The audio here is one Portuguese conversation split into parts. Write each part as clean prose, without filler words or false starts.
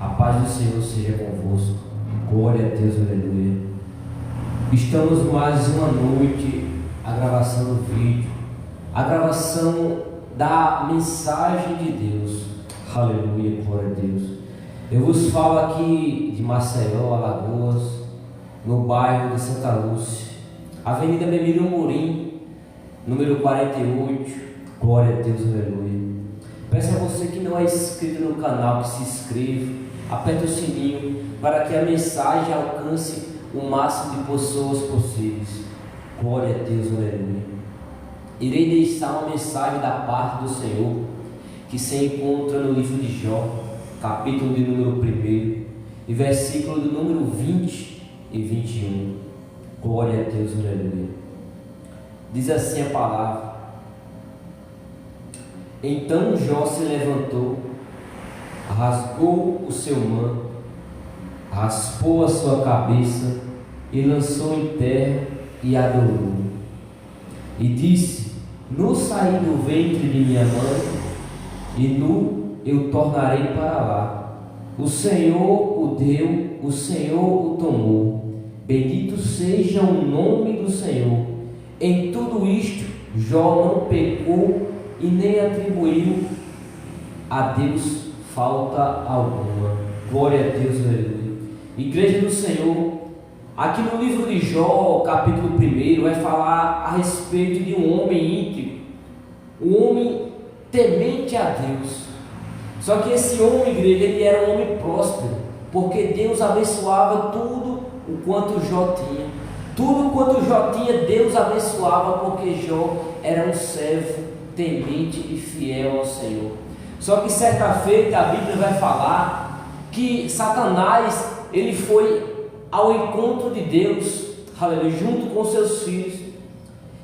A paz do Senhor seja convosco. Glória a Deus, aleluia. Estamos mais uma noite, a gravação do vídeo, a gravação da mensagem de Deus. Aleluia, glória a Deus. Eu vos falo aqui de Maceió, Alagoas, no bairro de Santa Lúcia, Avenida Bemílio Amorim, número 48. Glória a Deus, aleluia. Peço a você que não é inscrito no canal que se inscreva, aperte o sininho para que a mensagem alcance o máximo de pessoas possíveis. Glória a Deus, aleluia. Irei deixar uma mensagem da parte do Senhor que se encontra no livro de Jó, capítulo de número 1 e versículo do número 20 e 21. Glória a Deus, aleluia. Diz assim a palavra: Então Jó se levantou, rasgou o seu manto, raspou a sua cabeça e lançou em terra e adorou. E disse: Nu saí do ventre de minha mãe, e nu eu tornarei para lá. O Senhor o deu, o Senhor o tomou. Bendito seja o nome do Senhor. Em tudo isto, Jó não pecou e nem atribuiu a Deus falta alguma. Glória a Deus, aleluia. Igreja do Senhor, aqui no livro de Jó, capítulo 1, vai falar a respeito de um homem íntegro, um homem temente a Deus. Só que esse homem, igreja, ele era um homem próspero, porque Deus abençoava tudo o quanto Jó tinha. Tudo quanto Jó tinha, Deus abençoava, porque Jó era um servo temente e fiel ao Senhor. Só que certa feita a Bíblia vai falar que Satanás, ele foi ao encontro de Deus, aleluia, junto com seus filhos.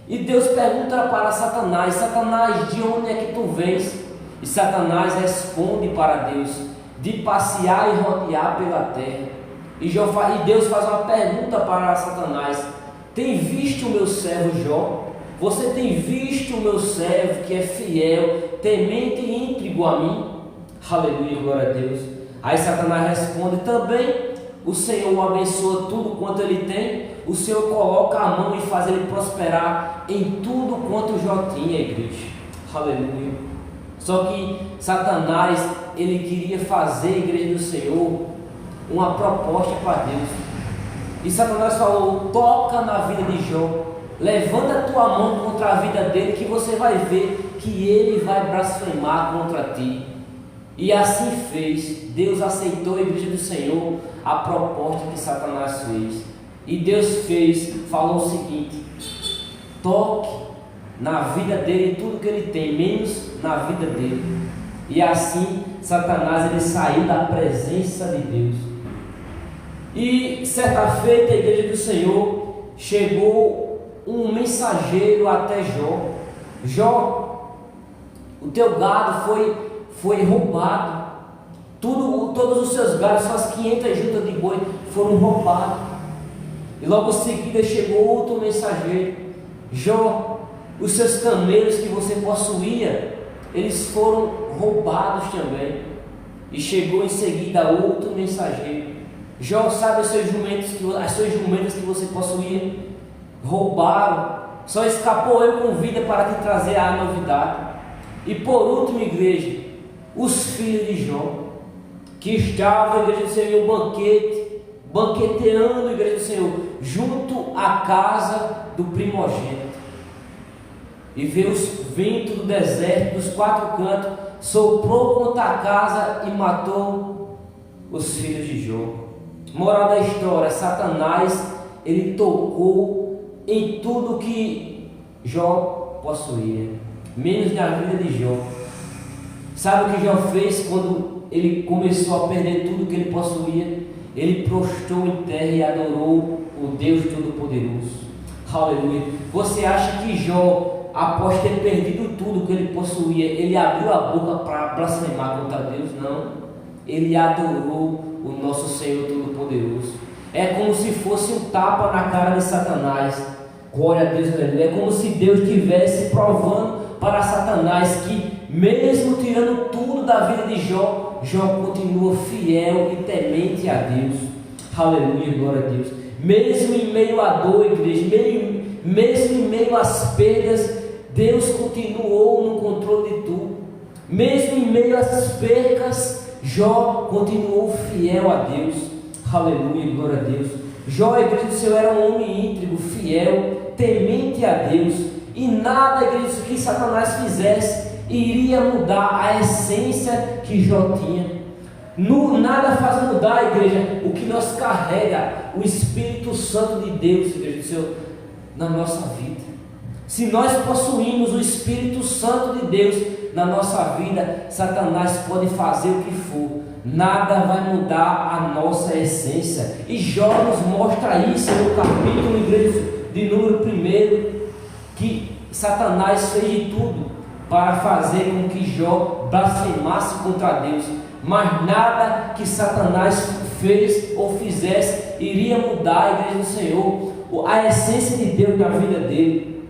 E Deus pergunta para Satanás: Satanás, de onde é que tu vens? E Satanás responde para Deus: de passear e rodear pela terra. E Deus faz uma pergunta para Satanás: tem visto o meu servo Jó? Você tem visto o meu servo que é fiel, temente e íntegro a mim? Aleluia, glória a Deus. Aí Satanás responde também: o Senhor o abençoa tudo quanto ele tem, o Senhor coloca a mão e faz ele prosperar em tudo quanto Jó tinha, igreja. Aleluia. Só que Satanás, ele queria fazer, igreja do Senhor, uma proposta para Deus. E Satanás falou: toca na vida de Jó, levanta a tua mão contra a vida dele, que você vai ver que ele vai blasfemar contra ti. E assim fez. Deus aceitou, a igreja do Senhor, a proposta que Satanás fez. E Deus falou o seguinte: toque na vida dele tudo que ele tem, menos na vida dele. E assim Satanás, ele saiu da presença de Deus. E certa feita a igreja do Senhor, chegou um mensageiro até Jó. Jó, o teu gado foi roubado. Todos os seus gados, suas 500 juntas de boi foram roubados. E logo em seguida chegou outro mensageiro: Jó, os seus camelos que você possuía, eles foram roubados também. E chegou em seguida outro mensageiro: Jó, sabe as suas jumentas que você possuía? Roubaram, só escapou eu com vida para te trazer a novidade. E por último, igreja, os filhos de Jó, que estavam, igreja do Senhor, em um banquete, banqueteando, igreja do Senhor, junto à casa do primogênito. E veio os ventos do deserto, dos quatro cantos, soprou contra a casa e matou os filhos de Jó. Moral da história: Satanás, ele tocou em tudo que Jó possuía, menos na vida de Jó. Sabe o que Jó fez quando ele começou a perder tudo que ele possuía? Ele prostrou em terra e adorou o Deus Todo-Poderoso. Aleluia. Você acha que Jó, após ter perdido tudo que ele possuía, ele abriu a boca para blasfemar contra Deus? Não. Ele adorou o nosso Senhor Todo-Poderoso. É como se fosse um tapa na cara de Satanás. Glória a Deus, aleluia. É como se Deus estivesse provando para Satanás que, mesmo tirando tudo tudo da vida de Jó, Jó continua fiel e temente a Deus. Aleluia, glória a Deus. Mesmo em meio à dor, igreja, mesmo em meio às perdas, Deus continuou no controle de tudo. Mesmo em meio às percas, Jó continuou fiel a Deus. Aleluia, glória a Deus. Jó, igreja do Senhor, era um homem íntegro, fiel, temente a Deus. E nada, igreja, que Satanás fizesse iria mudar a essência que Jó tinha. Nada faz mudar, igreja, o que nós carrega, o Espírito Santo de Deus, igreja do Senhor, na nossa vida. Se nós possuímos o Espírito Santo de Deus na nossa vida, Satanás pode fazer o que for, nada vai mudar a nossa essência. E Jó nos mostra isso no capítulo, igreja, de número 1, que Satanás fez de tudo para fazer com que Jó blasfemasse contra Deus, mas nada que Satanás fez ou fizesse iria mudar a igreja do Senhor, a essência de Deus na vida dele.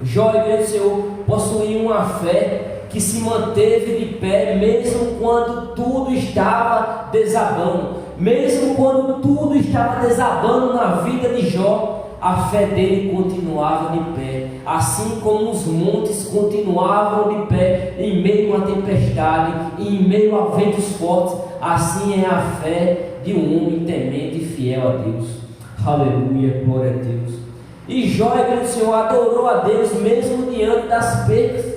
Jó, a igreja do Senhor, possuía uma fé que se manteve de pé, mesmo quando tudo estava desabando. Mesmo quando tudo estava desabando na vida de Jó, a fé dele continuava de pé. Assim como os montes continuavam de pé em meio a uma tempestade, em meio a ventos fortes, assim é a fé de um homem temente e fiel a Deus. Aleluia, glória a Deus. E Jó, a igreja do Senhor, adorou a Deus mesmo diante das perdas.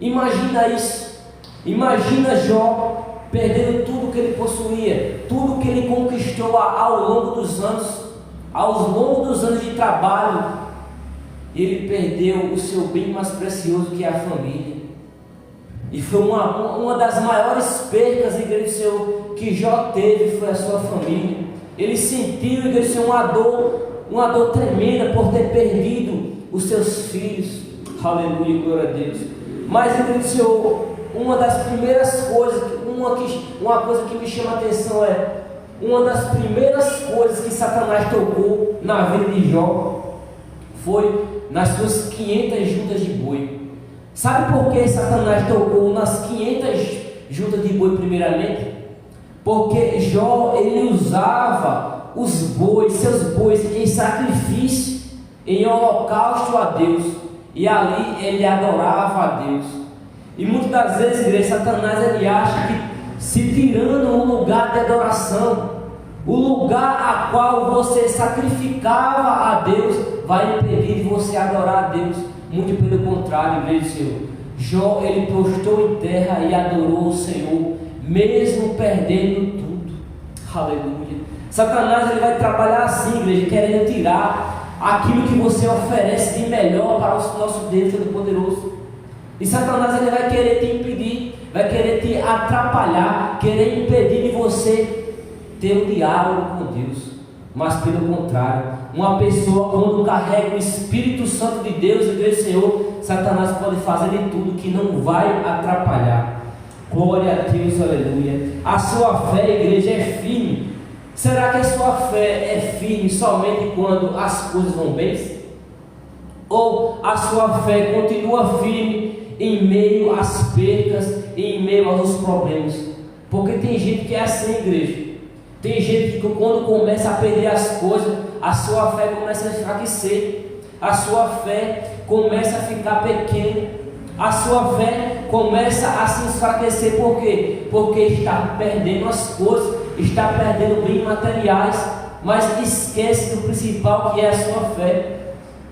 Imagina isso. Imagina Jó perdendo tudo que ele possuía, tudo que ele conquistou ao longo dos anos. Aos longos dos anos de trabalho, ele perdeu o seu bem mais precioso, que é a família. E foi uma das maiores percas, igreja do Senhor, que Jó teve, foi a sua família. Ele sentiu, igreja do Senhor, uma dor tremenda por ter perdido os seus filhos. Aleluia, glória a Deus. Mas, igreja do Senhor, uma das primeiras coisas, uma coisa que me chama a atenção é, uma das primeiras coisas que Satanás tocou na vida de Jó foi nas suas 500 juntas de boi. Sabe por que Satanás tocou nas 500 juntas de boi primeiramente? Porque Jó, ele usava os bois, seus bois, em sacrifício, em holocausto a Deus, e ali ele adorava a Deus. E muitas das vezes, igreja, Satanás ele acha que se tirando um lugar de adoração, o lugar a qual você sacrificava a Deus, vai impedir de você adorar a Deus. Muito pelo contrário, igreja do Senhor. Jó, ele prostrou em terra e adorou o Senhor, mesmo perdendo tudo. Aleluia. Satanás ele vai trabalhar assim, igreja, querendo tirar aquilo que você oferece de melhor para o nosso Deus Todo-Poderoso. E Satanás ele vai querer te impedir, vai querer te atrapalhar, querer impedir de você ter um diálogo com Deus. Mas pelo contrário, uma pessoa quando carrega o Espírito Santo de Deus, igreja do Senhor, Satanás pode fazer de tudo que não vai atrapalhar. Glória a Deus, aleluia. A sua fé, igreja, é firme. Será que a sua fé é firme somente quando as coisas vão bem? Ou a sua fé continua firme em meio às percas, em meio aos problemas? Porque tem gente que é assim, igreja. Tem gente que quando começa a perder as coisas, a sua fé começa a enfraquecer, a sua fé começa a ficar pequena, a sua fé começa a se enfraquecer. Por quê? Porque está perdendo as coisas, está perdendo bens materiais, mas esquece do principal, que é a sua fé.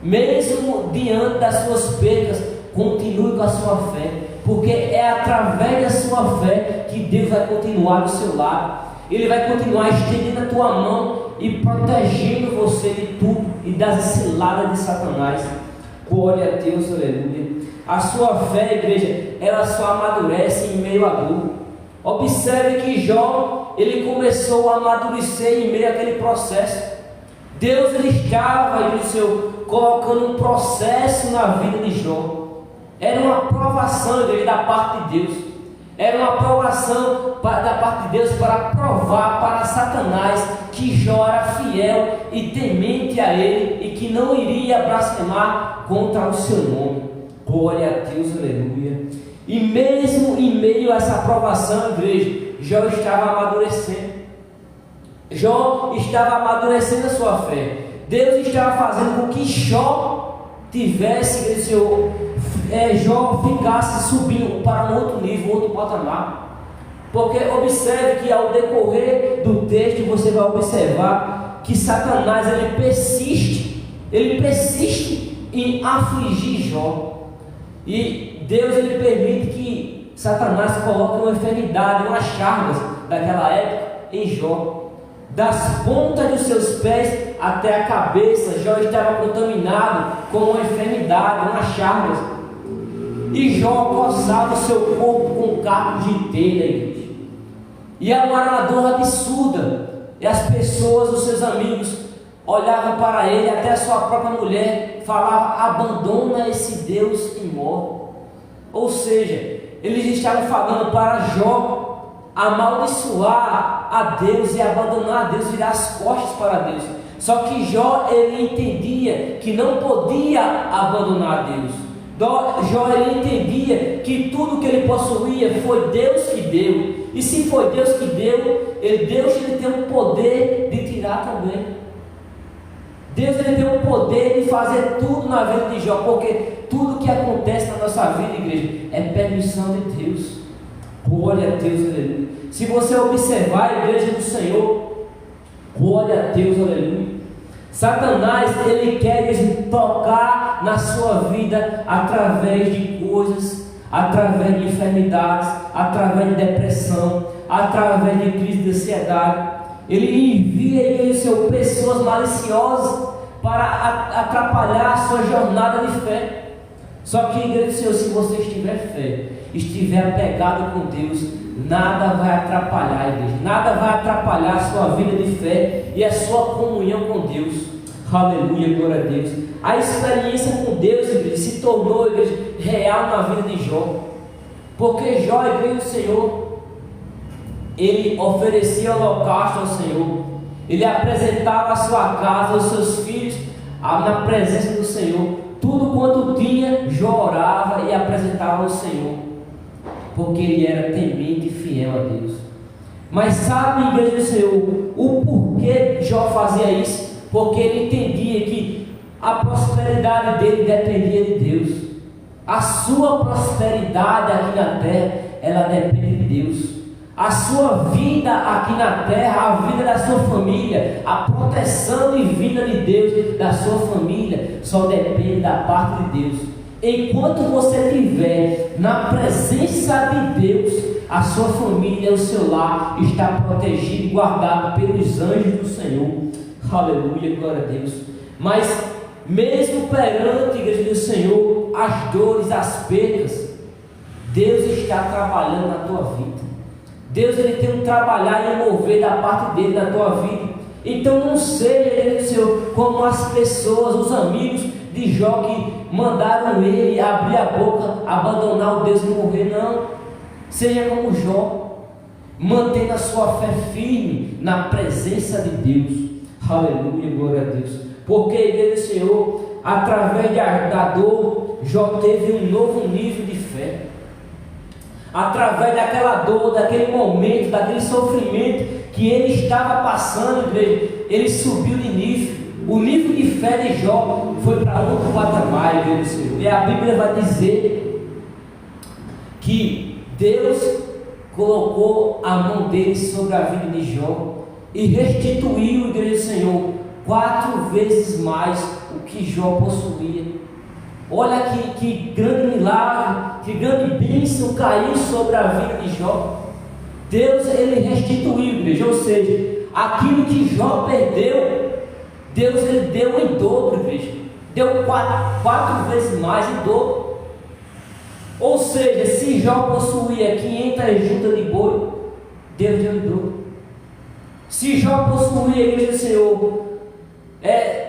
Mesmo diante das suas perdas, continue com a sua fé, porque é através da sua fé que Deus vai continuar do seu lado. Ele vai continuar estendendo a tua mão e protegendo você de tudo e das ciladas de Satanás. Glória a Deus, aleluia. A sua fé, igreja, ela só amadurece em meio à dor. Observe que Jó, ele começou a amadurecer em meio àquele processo. Deus ele estava, colocando um processo na vida de Jó. Era uma provação, igreja, da parte de Deus. Era uma provação da parte de Deus para provar para Satanás que Jó era fiel e temente a ele e que não iria blasfemar contra o seu nome. Glória a Deus, aleluia. E mesmo em meio a essa aprovação, igreja, Jó estava amadurecendo. Jó estava amadurecendo a sua fé. Deus estava fazendo com que Jó tivesse, Jó ficasse subindo para um outro nível, um outro patamar. Porque observe que ao decorrer do texto você vai observar que Satanás ele persiste em afligir Jó. E Deus ele permite que Satanás coloque uma enfermidade, umas chagas daquela época em Jó. Das pontas dos seus pés até a cabeça, Jó estava contaminado com uma enfermidade, umas chagas. E Jó coçava o seu corpo com cacos de telha, igreja. E era uma dor absurda. E as pessoas, os seus amigos, olhavam para ele, até a sua própria mulher falava: abandona esse Deus que morre. Ou seja, eles estavam falando para Jó amaldiçoar a Deus e abandonar a Deus, virar as costas para Deus. Só que Jó ele entendia que não podia abandonar a Deus. Jó ele entendia que tudo que ele possuía foi Deus que deu. E se foi Deus que deu, Deus ele tem o poder de tirar também. Deus ele tem o poder de fazer tudo na vida de Jó, porque tudo que acontece na nossa vida, igreja, é permissão de Deus. Glória a Deus, aleluia. Se você observar a igreja do Senhor, glória a Deus, aleluia. Satanás, ele quer tocar na sua vida através de coisas, através de enfermidades, através de depressão, através de crise de ansiedade. Ele envia em seu pessoas maliciosas para atrapalhar a sua jornada de fé. Só que, igreja do Senhor, se você estiver fé, estiver apegado com Deus, nada vai atrapalhar a igreja, nada vai atrapalhar a sua vida de fé e a sua comunhão com Deus. Aleluia, glória a Deus. A experiência com Deus, igreja, se tornou, igreja, real na vida de Jó. Porque Jó, igreja do Senhor, ele oferecia holocausto ao Senhor, ele apresentava a sua casa, os seus filhos na presença do Senhor. Tudo quanto tinha, Jó orava e apresentava ao Senhor, porque ele era temente e fiel a Deus. Mas sabe, igreja do Senhor, o porquê Jó fazia isso? Porque ele entendia que a prosperidade dele dependia de Deus. A sua prosperidade aqui na terra, ela depende de Deus. A sua vida aqui na terra, a vida da sua família, a proteção divina de Deus da sua família, só depende da parte de Deus. Enquanto você estiver na presença de Deus, a sua família, o seu lar está protegido e guardado pelos anjos do Senhor. Aleluia, glória a Deus. Mas mesmo perante a igreja do Senhor, as dores, as perdas, Deus está trabalhando na tua vida. Deus ele tem um trabalhar e mover da parte dele na tua vida. Então não seja, Senhor, como as pessoas, os amigos de Jó que mandaram ele abrir a boca, abandonar o Deus e morrer. Não, seja como Jó, mantendo a sua fé firme na presença de Deus. Aleluia, glória a Deus. Porque, igreja do Senhor, através da dor, Jó teve um novo nível de fé. Através daquela dor, daquele momento, daquele sofrimento que ele estava passando, igreja, ele subiu de nível. O nível de fé de Jó foi para outro patamar, igreja do Senhor. E a Bíblia vai dizer que Deus colocou a mão dele sobre a vida de Jó e restituiu, igreja do Senhor, 4 vezes mais o que Jó possuía. Olha que grande milagre, que grande bênção caiu sobre a vida de Jó. Deus ele restituiu, igreja, ou seja, aquilo que Jó perdeu, Deus ele deu em dobro, igreja. Deu 4 vezes mais em dobro. Ou seja, se Jó possuía 500 juntas de boi, Deus deu em dobro. Se Jó possuía, igreja do Senhor,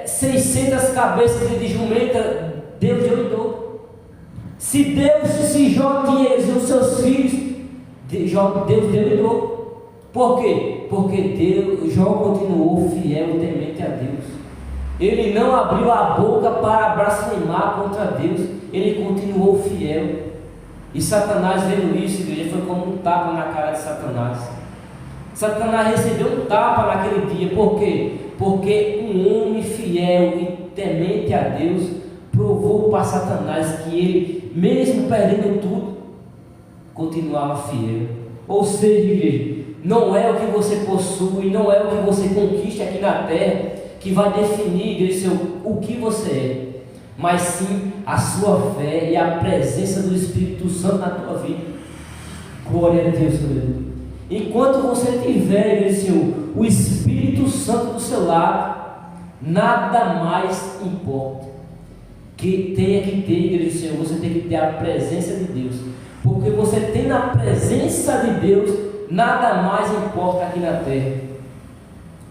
600 cabeças de jumenta, Deus deu em dobro. Se Jó tinha os seus filhos, Deus deu em dobro. Por quê? Porque Jó continuou fiel e temente a Deus. Ele não abriu a boca para blasfemar contra Deus. Ele continuou fiel. E Satanás, vendo isso, igreja, foi como um tapa na cara de Satanás. Satanás recebeu um tapa naquele dia. Por quê? Porque um homem fiel e temente a Deus provou para Satanás que ele, mesmo perdendo tudo, continuava fiel. Ou seja, igreja, não é o que você possui, não é o que você conquista aqui na terra que vai definir, igreja, o que você é, mas sim a sua fé e a presença do Espírito Santo na tua vida. Glória a Deus, aleluia. Enquanto você tiver, igreja, o Espírito Santo do seu lado, nada mais importa. Que tenha que ter, igreja, Senhor, você tem que ter a presença de Deus, porque você tem a presença de Deus, nada mais importa aqui na terra.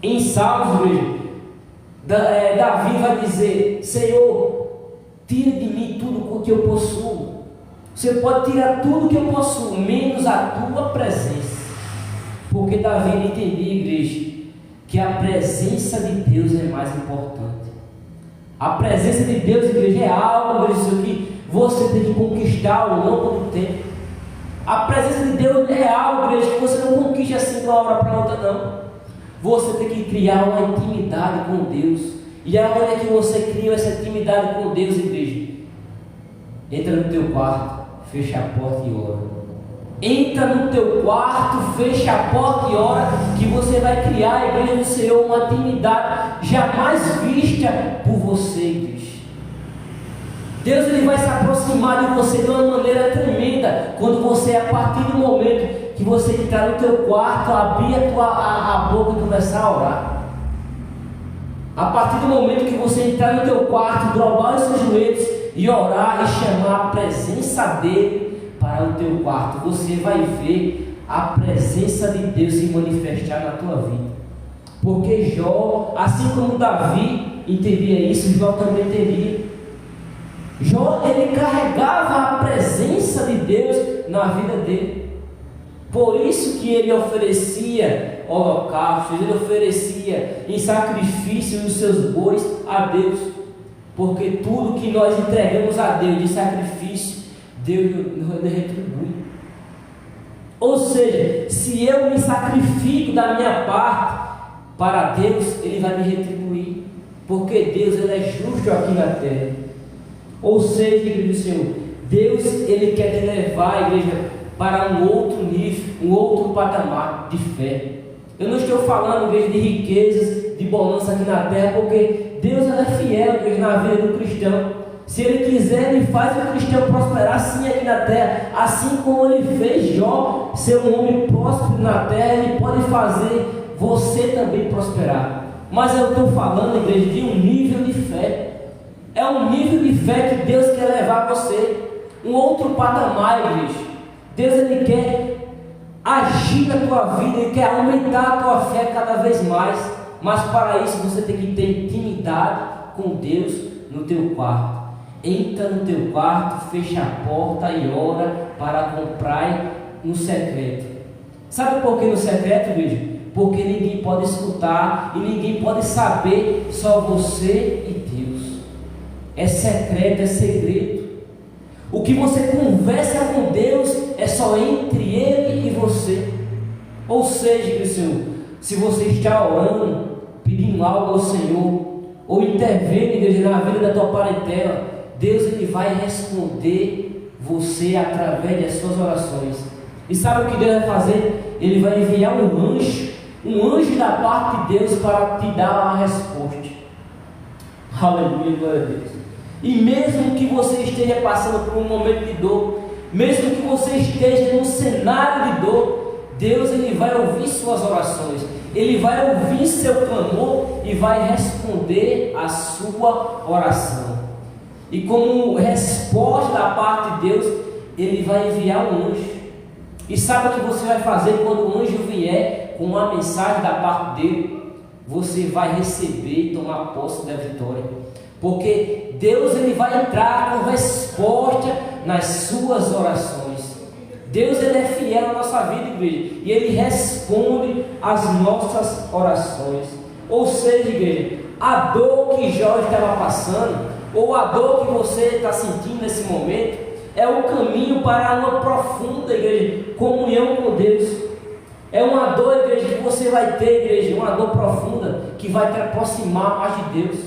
Em Salmos, igreja, Davi vai dizer: Senhor, tira de mim tudo o que eu possuo. Você pode tirar tudo que eu possuo, menos a tua presença. Porque Davi entendia, igreja, que a presença de Deus é mais importante. A presença de Deus, igreja, é algo, igreja, que você tem que conquistar ao longo do tempo. A presença de Deus é algo, igreja, que você não conquista assim de uma hora para outra, não. Você tem que criar uma intimidade com Deus. E a hora que você cria essa intimidade com Deus, igreja, entra no teu quarto, fecha a porta e ora. Entra no teu quarto, fecha a porta e ora, que você vai criar, a igreja do Senhor, uma intimidade jamais vista por você, igreja. Deus, ele vai se aproximar de você de uma maneira tremenda, quando você, a partir do momento que você entrar no teu quarto, abrir a boca e começar a orar. A partir do momento que você entrar no teu quarto, dobrar os seus joelhos e orar e chamar a presença dele para o teu quarto, você vai ver a presença de Deus se manifestar na tua vida. Porque Jó, assim como Davi entendia isso, Jó também entendia. Jó, ele carregava a presença de Deus na vida dele. Por isso que ele oferecia holocaustos, ele oferecia em sacrifício os seus bois a Deus. Porque tudo que nós entregamos a Deus de sacrifício, Deus nos retribui. Ou seja, se eu me sacrifico da minha parte para Deus, Ele vai me retribuir. Porque Deus, ele é justo aqui na terra. Ou seja, igreja do Senhor, Deus, ele quer te levar, igreja, para um outro nível, um outro patamar de fé. Eu não estou falando, igreja, de riquezas, de bonança aqui na terra, porque Deus, ele é fiel, igreja, na vida do cristão. Se ele quiser, ele faz o cristão prosperar sim aqui na terra, assim como ele fez Jó ser um homem próspero na terra, ele pode fazer você também prosperar. Mas eu estou falando, igreja, de um nível de fé. É um nível de fé que Deus quer levar você, um outro patamar, igreja. Deus, ele quer agir na tua vida, ele quer aumentar a tua fé cada vez mais. Mas para isso você tem que ter intimidade com Deus no teu quarto. Entra no teu quarto, fecha a porta e ora para comprar no secreto. Sabe por que no secreto, igreja? Porque ninguém pode escutar e ninguém pode saber, só você e Deus. É secreto, é segredo. O que você conversa com Deus é só entre Ele e você. Ou seja, Senhor, se você está orando, pedindo algo ao Senhor, ou intervendo, igreja, na vida da tua parentela, Deus, ele vai responder você através das suas orações. E sabe o que Deus vai fazer? Ele vai enviar um anjo da parte de Deus para te dar a resposta. Aleluia, glória a Deus. E mesmo que você esteja passando por um momento de dor, mesmo que você esteja num cenário de dor, Deus, ele vai ouvir suas orações, ele vai ouvir seu clamor e vai responder a sua oração. E como resposta da parte de Deus, ele vai enviar um anjo. E sabe o que você vai fazer quando o anjo vier com uma mensagem da parte dele? Você vai receber e tomar posse da vitória. Porque Deus, ele vai entrar com resposta nas suas orações. Deus, ele é fiel na nossa vida, igreja, e ele responde às nossas orações. Ou seja, igreja, a dor que Jó estava passando, ou a dor que você está sentindo nesse momento, é o caminho para uma profunda, igreja, comunhão com Deus. É uma dor, igreja, que você vai ter, igreja, uma dor profunda que vai te aproximar mais de Deus.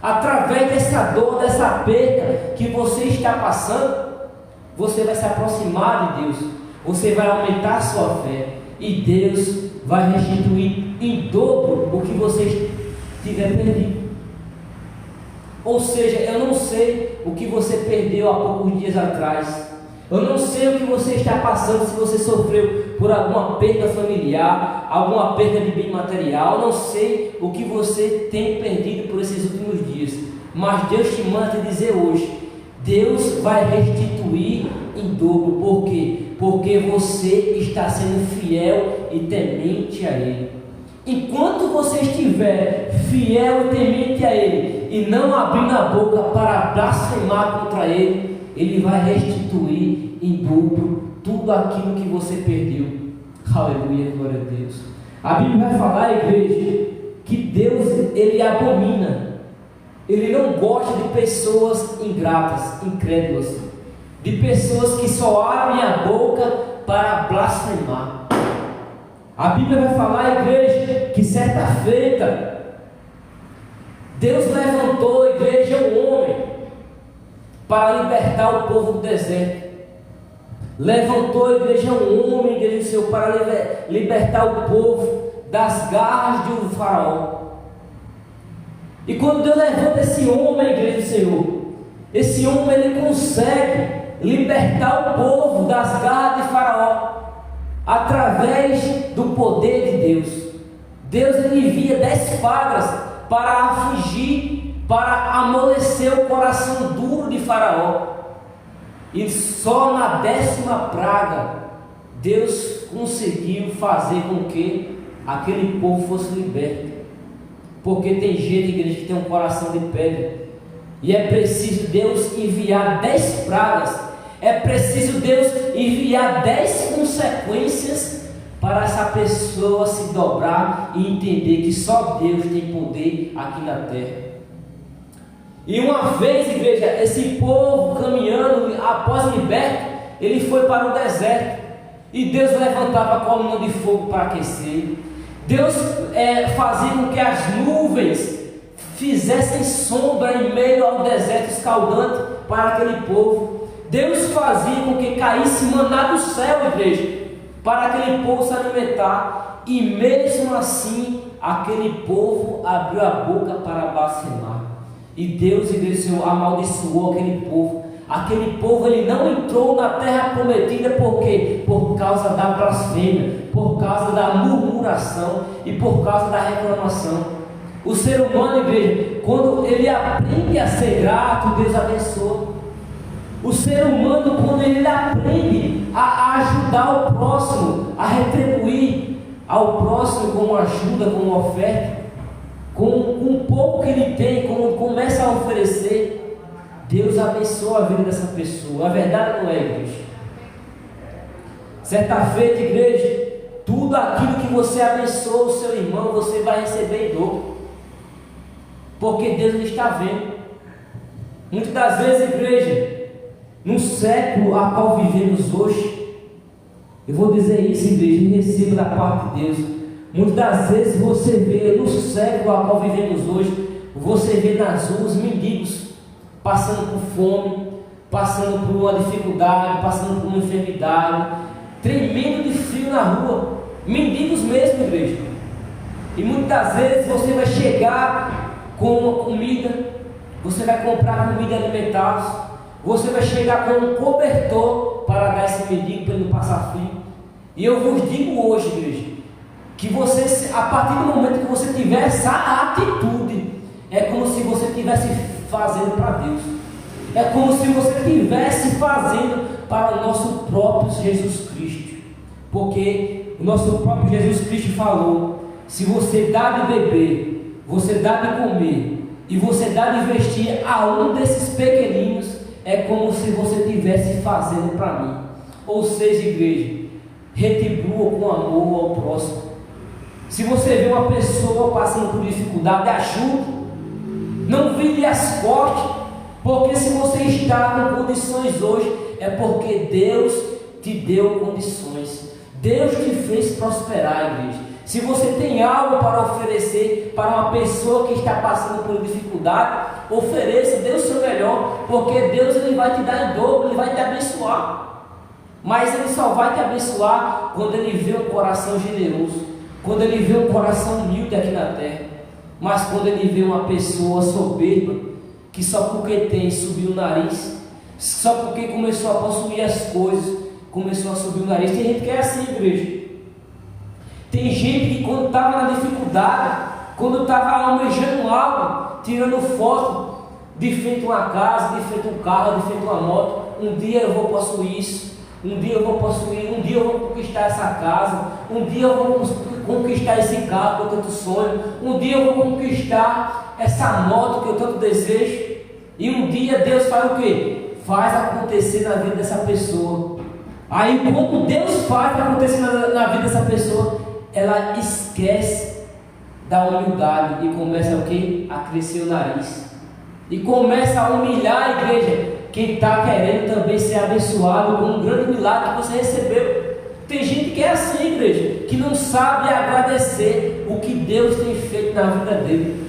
Através dessa dor, dessa perda que você está passando, você vai se aproximar de Deus, você vai aumentar a sua fé e Deus vai restituir em dobro o que você tiver perdido. Ou seja, eu não sei o que você perdeu há poucos dias atrás, eu não sei o que você está passando, se você sofreu por alguma perda familiar, alguma perda de bem material, eu não sei o que você tem perdido por esses últimos dias, mas Deus te manda te dizer hoje, Deus vai restituir em dobro. Por quê? Porque você está sendo fiel e temente a Ele. Enquanto você estiver fiel e temente a Ele e não abrindo a boca para blasfemar contra Ele, Ele vai restituir em dobro tudo aquilo que você perdeu. Aleluia, glória a Deus. A Bíblia vai falar, igreja, que Deus, Ele abomina. Ele não gosta de pessoas ingratas, incrédulas, de pessoas que só abrem a boca para blasfemar. A Bíblia vai falar, igreja, que certa feita Deus levantou, igreja, um homem para libertar o povo do deserto. Levantou, igreja, um homem, igreja do Senhor, para libertar o povo das garras de um faraó. E quando Deus levanta esse homem, igreja do Senhor, esse homem ele consegue libertar o povo das garras de faraó através do poder de Deus. Deus ele envia 10 pragas para afligir, para amolecer o coração duro de faraó. E só na 10ª praga Deus conseguiu fazer com que aquele povo fosse liberto. Porque tem gente, igreja, que tem um coração de pedra, e é preciso Deus enviar 10 pragas, é preciso Deus enviar 10 consequências para essa pessoa se dobrar e entender que só Deus tem poder aqui na terra. E uma vez, igreja, esse povo caminhando, após liberto, ele foi para o deserto, e Deus levantava a coluna de fogo para aquecer. Deus fazia com que as nuvens fizessem sombra em meio ao deserto escaldante para aquele povo. Deus fazia com que caísse maná do céu, igreja, para aquele povo se alimentar. E mesmo assim, aquele povo abriu a boca para blasfemar. E Deus, igreja, amaldiçoou aquele povo. Aquele povo ele não entrou na terra prometida, por quê? Por causa da blasfêmia, por causa da murmuração e por causa da reclamação. O ser humano, igreja, quando ele aprende a ser grato, Deus abençoa. O ser humano, quando ele aprende a ajudar o próximo, a retribuir ao próximo com ajuda, com oferta, com um pouco que ele tem, quando começa a oferecer, Deus abençoa a vida dessa pessoa. A verdade não é, igreja? Certa feita, igreja, tudo aquilo que você abençoa o seu irmão, você vai receber em dobro, porque Deus está vendo. Muitas das vezes, igreja, no século a qual vivemos hoje, eu vou dizer isso, igreja, e receba da parte de Deus. Muitas das vezes você vê, no século a qual vivemos hoje, você vê nas ruas mendigos passando por fome, passando por uma dificuldade, passando por uma enfermidade, tremendo de frio na rua, mendigos mesmo, igreja. E muitas das vezes você vai chegar com uma comida, você vai comprar comida alimentar, você vai chegar com um cobertor para dar esse mendigo para ele não passar frio. E eu vos digo hoje, igreja, que você, a partir do momento que você tiver essa atitude, é como se você estivesse fazendo para Deus, é como se você estivesse fazendo para o nosso próprio Jesus Cristo, porque o nosso próprio Jesus Cristo falou: se você dá de beber, você dá de comer e você dá de vestir a um desses pequeninos, é como se você estivesse fazendo para mim. Ou seja, igreja, retribua com amor ao próximo. Se você vê uma pessoa passando por dificuldade, ajude. Não vire as costas, porque se você está com condições hoje, é porque Deus te deu condições. Deus te fez prosperar, igreja. Se você tem algo para oferecer para uma pessoa que está passando por dificuldade, ofereça, dê o seu melhor, porque Deus ele vai te dar em dobro, Ele vai te abençoar. Mas Ele só vai te abençoar quando Ele vê um coração generoso, quando Ele vê um coração humilde aqui na terra. Mas quando Ele vê uma pessoa soberba, que só porque tem subiu o nariz, só porque começou a possuir as coisas, começou a subir o nariz. Tem gente que é assim, igreja. Tem gente que quando estava na dificuldade, quando estava almejando algo, tirando foto de frente a uma casa, de frente a um carro, de frente a uma moto, um dia eu vou possuir isso, um dia eu vou possuir, um dia eu vou conquistar essa casa, um dia eu vou conquistar esse carro que eu tanto sonho, um dia eu vou conquistar essa moto que eu tanto desejo. E um dia Deus faz o quê? Faz acontecer na vida dessa pessoa. Aí quando Deus faz acontecer na vida dessa pessoa, ela esquece da humildade e começa o quê? A crescer o nariz. E começa a humilhar a igreja. Quem está querendo também ser abençoado com um grande milagre que você recebeu. Tem gente que é assim, igreja, que não sabe agradecer o que Deus tem feito na vida dele.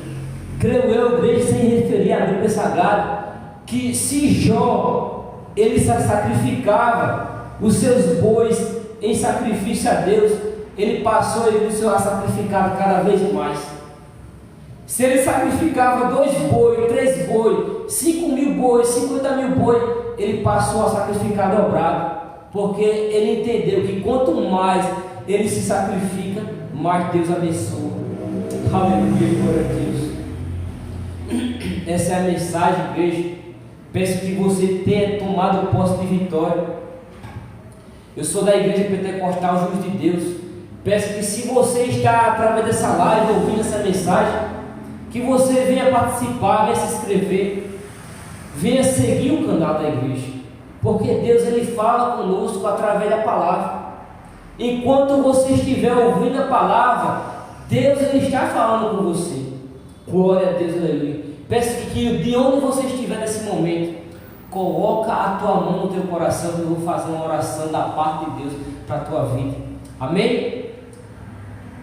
Creio eu, igreja, sem referir a Bíblia Sagrada, que se Jó, ele sacrificava os seus bois em sacrifício a Deus, ele passou a sacrificar cada vez mais. Se ele sacrificava 2 bois, 3 bois, 5.000 bois, 50.000 bois, ele passou a sacrificar dobrado, porque ele entendeu que quanto mais ele se sacrifica, mais Deus abençoa. Aleluia, glória a Deus. Essa é a mensagem, igreja. Peço que você tenha tomado posse de vitória. Eu sou da Igreja Pentecostal Juiz de Deus. Peço que, se você está através dessa live ouvindo essa mensagem, que você venha participar, venha se inscrever, venha seguir o canal da igreja, porque Deus ele fala conosco através da palavra. Enquanto você estiver ouvindo a palavra, Deus ele está falando com você. Glória a Deus, aleluia. Peço que de onde você estiver nesse momento, coloca a tua mão no teu coração, que eu vou fazer uma oração da parte de Deus para a tua vida. Amém?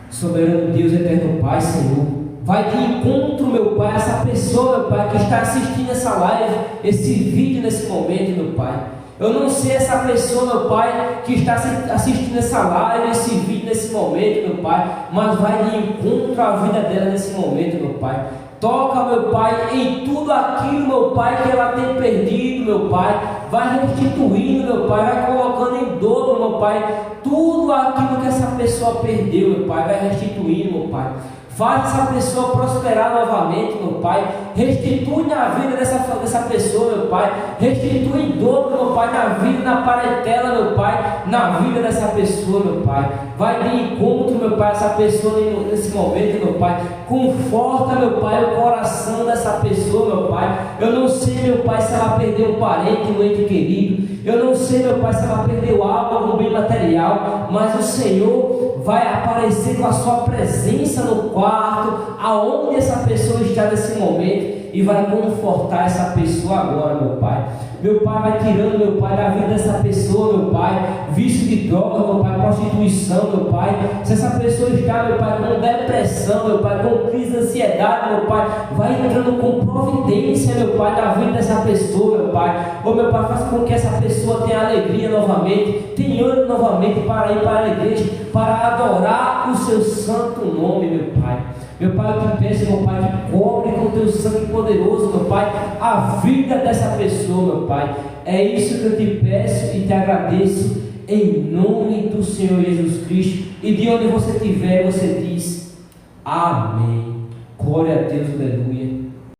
Soberano Deus, eterno Pai, Senhor, vai de encontro, meu Pai, essa pessoa, meu Pai, que está assistindo essa live, esse vídeo nesse momento, meu Pai. Eu não sei essa pessoa, meu Pai, que está assistindo essa live, esse vídeo nesse momento, meu Pai, mas vai de encontro à vida dela nesse momento, meu Pai. Toca, meu Pai, em tudo aquilo, meu Pai, que ela tem perdido, meu Pai. Vai restituindo, meu Pai, vai colocando em dobro, meu Pai, tudo aquilo que essa pessoa perdeu, meu Pai, vai restituindo, meu Pai. Faz essa pessoa prosperar novamente, meu Pai. Restitui na vida dessa pessoa, meu Pai. Restitui em dobro, meu Pai, na vida, na parentela, meu Pai, na vida dessa pessoa, meu Pai. Vai de encontro, meu Pai, essa pessoa nesse momento, meu Pai. Conforta, meu Pai, o coração dessa pessoa, meu Pai. Eu não sei, meu Pai, se ela perdeu um parente, um ente querido. Eu não sei, meu Pai, se ela perdeu algo, algum bem material. Mas o Senhor vai aparecer com a sua presença no quarto, aonde essa pessoa está nesse momento, e vai confortar essa pessoa agora, meu Pai. Meu Pai, vai tirando, meu Pai, da vida dessa pessoa, meu Pai, vício de droga, meu Pai, prostituição, meu Pai. Se essa pessoa está, meu Pai, com depressão, meu Pai, com crise de ansiedade, meu Pai, vai entrando com providência, meu Pai, na vida dessa pessoa, meu Pai. Ô, meu Pai, faz com que essa pessoa tenha alegria novamente, tenha ânimo novamente para ir para a igreja, para adorar o seu santo nome, meu Pai. Meu Pai, eu te peço, meu Pai, que cobre com o teu sangue poderoso, meu Pai, a vida dessa pessoa, meu Pai. É isso que eu te peço e te agradeço, em nome do Senhor Jesus Cristo. E de onde você estiver, você diz amém. Glória a Deus, aleluia.